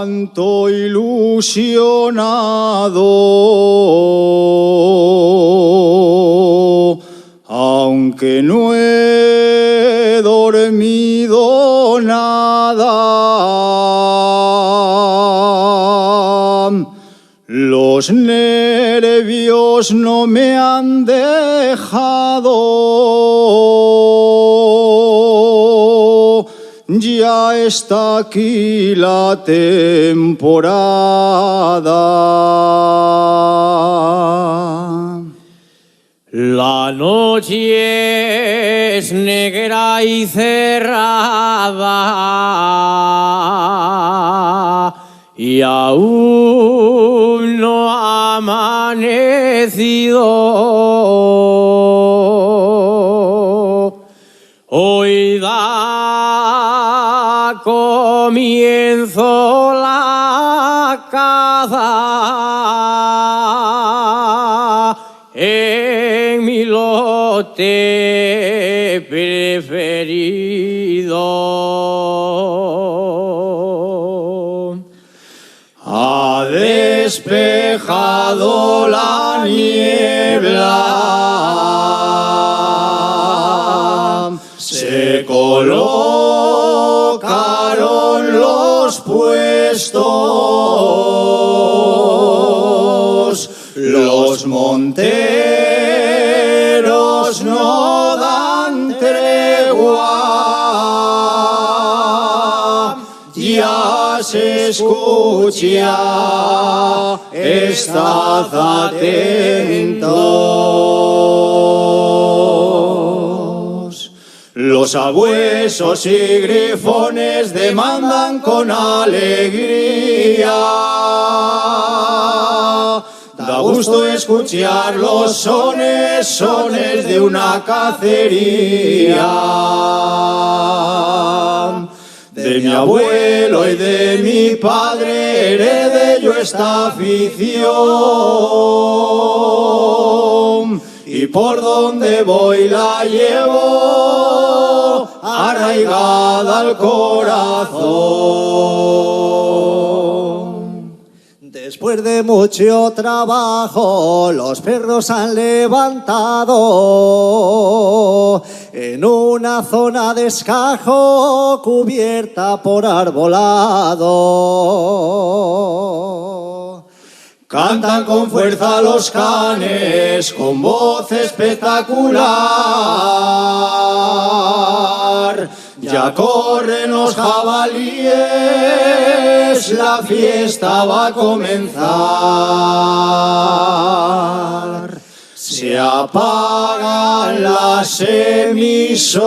canto ilusionado, aunque no he dormido nada. Los nervios no me han dejado. Ya está aquí la temporada. La noche es negra y cerrada y aún no ha amanecido. Hoy da comienzo la caza en mi lote preferido. Ha despejado la niebla, se colocaron los puestos, los monteros no dan tregua. Ya se escucha, estad atentos. Los sabuesos y grifones demandan con alegría. Da gusto escuchar los sones, sones de una cacería. De mi abuelo y de mi padre heredé yo esta afición, y por donde voy la llevo arraigada al corazón. Después de mucho trabajo, los perros han levantado en una zona de escajo cubierta por arbolado. Cantan con fuerza los canes, con voz espectacular. Ya corren los jabalíes, la fiesta va a comenzar. Se apagan las emisoras,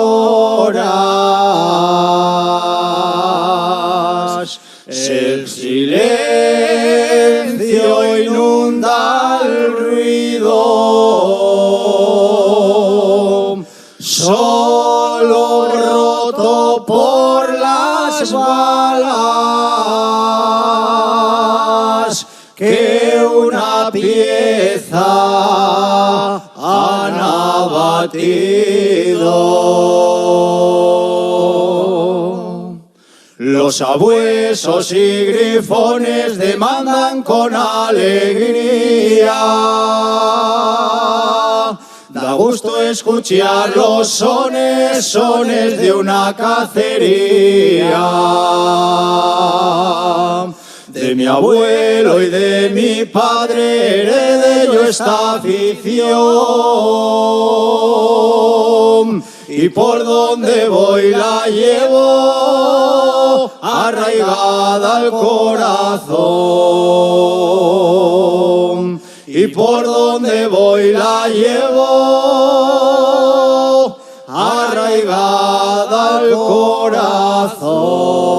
el silencio inunda el ruido, solo roto por las balas que una pieza han abatido. Los sabuesos y grifones demandan con alegría. Da gusto escuchar los sones, sones de una cacería. De mi abuelo y de mi padre heredé yo esta afición, y por donde voy la llevo arraigada al corazón. Y por donde voy la llevo arraigada al corazón.